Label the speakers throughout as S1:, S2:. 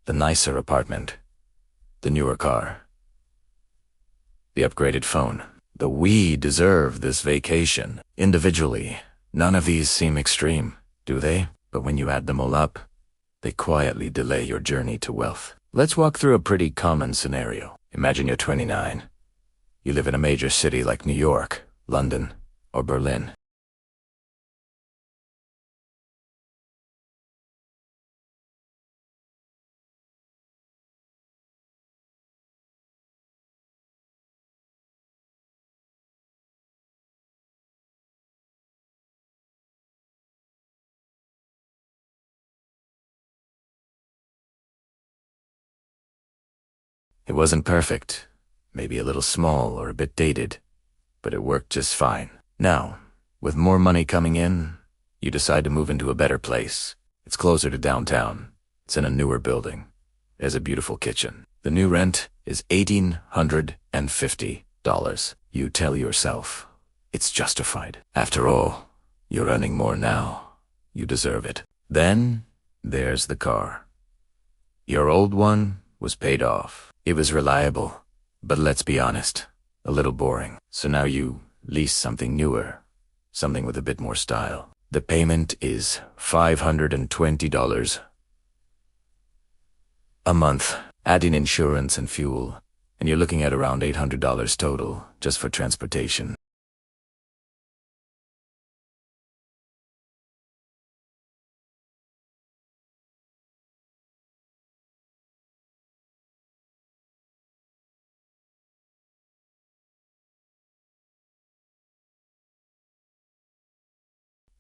S1: the nicer apartment, the newer car, the upgraded phone. We deserve this vacation. Individually, none of these seem extreme, do they? But when you add them all up, they quietly delay your journey to wealth. Let's walk through a pretty common scenario. Imagine you're 29. You live in a major city like New York, London, or Berlin. It wasn't perfect, maybe a little small or a bit dated, but it worked just fine. Now, with more money coming in, you decide to move into a better place. It's closer to downtown. It's in a newer building. It has a beautiful kitchen. The new rent is $1,850. You tell yourself, it's justified. After all, you're earning more now. You deserve it. Then, there's the car. Your old one was paid off. It was reliable, but let's be honest, a little boring. So now you lease something newer, something with a bit more style. The payment is $520 a month, adding insurance and fuel, and you're looking at around $800 total just for transportation.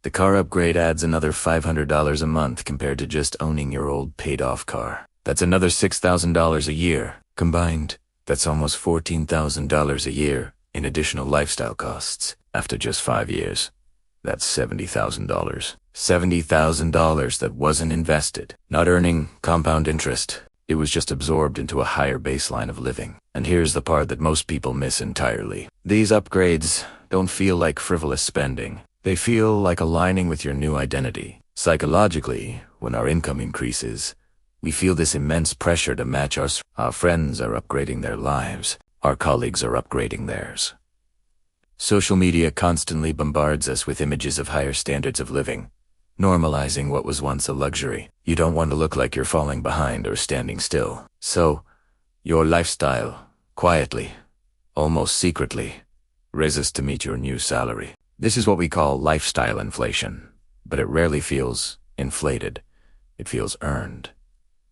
S1: The car upgrade adds another $500 a month compared to just owning your old paid-off car. That's another $6,000 a year. Combined, that's almost $14,000 a year in additional lifestyle costs. After just 5 years, that's $70,000. $70,000 that wasn't invested, not earning compound interest. It was just absorbed into a higher baseline of living. And here's the part that most people miss entirely. These upgrades don't feel like frivolous spending. They feel like aligning with your new identity. Psychologically, when our income increases, we feel this immense pressure to match us. Our friends are upgrading their lives. Our colleagues are upgrading theirs. Social media constantly bombards us with images of higher standards of living, normalizing what was once a luxury. You don't want to look like you're falling behind or standing still. So, your lifestyle, quietly, almost secretly, raises to meet your new salary. This is what we call lifestyle inflation, but it rarely feels inflated. It feels earned.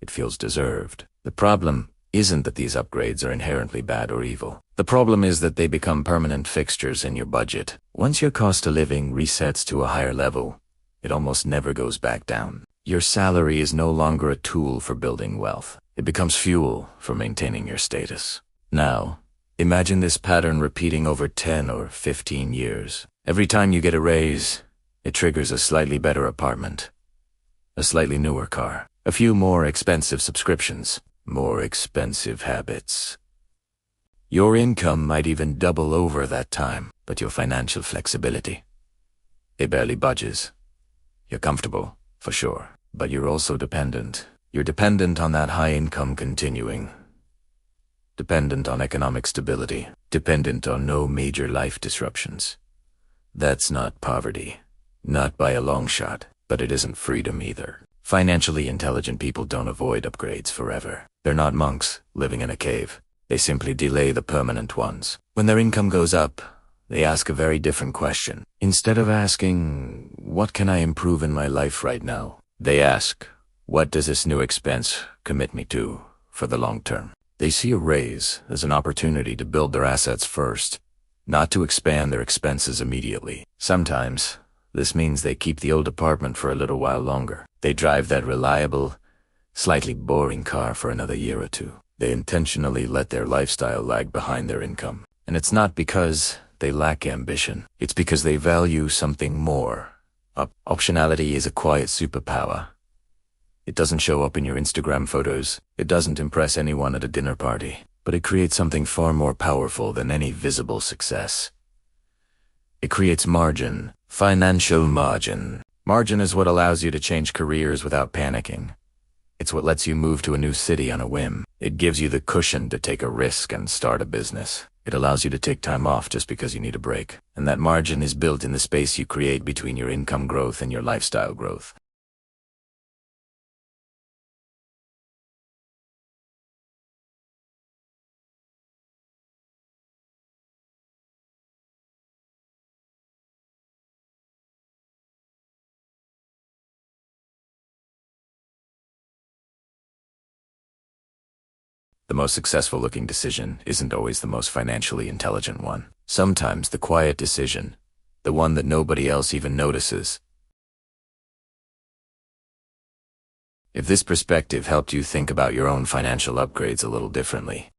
S1: It feels deserved. The problem isn't that these upgrades are inherently bad or evil. The problem is that they become permanent fixtures in your budget. Once your cost of living resets to a higher level, it almost never goes back down. Your salary is no longer a tool for building wealth. It becomes fuel for maintaining your status. Now, imagine this pattern repeating over 10 or 15 years. Every time you get a raise, it triggers a slightly better apartment, a slightly newer car, a few more expensive subscriptions, more expensive habits. Your income might even double over that time, but your financial flexibility, it barely budges. You're comfortable, for sure, but you're also dependent. You're dependent on that high income continuing, dependent on economic stability, dependent on no major life disruptions. That's not poverty, not by a long shot, but it isn't freedom either. Financially intelligent people don't avoid upgrades forever. They're not monks living in a cave. They simply delay the permanent ones. When their income goes up, they ask a very different question. Instead of asking, what can I improve in my life right now? They ask, what does this new expense commit me to for the long term? They see a raise as an opportunity to build their assets first, not to expand their expenses immediately. Sometimes, this means they keep the old apartment for a little while longer. They drive that reliable, slightly boring car for another year or two. They intentionally let their lifestyle lag behind their income. And it's not because they lack ambition. It's because they value something more. Optionality is a quiet superpower. It doesn't show up in your Instagram photos. It doesn't impress anyone at a dinner party. But it creates something far more powerful than any visible success. It creates margin, financial margin. Margin is what allows you to change careers without panicking. It's what lets you move to a new city on a whim. It gives you the cushion to take a risk and start a business. It allows you to take time off just because you need a break. And that margin is built in the space you create between your income growth and your lifestyle growth. The most successful looking decision isn't always the most financially intelligent one. Sometimes the quiet decision, the one that nobody else even notices. If this perspective helped you think about your own financial upgrades a little differently,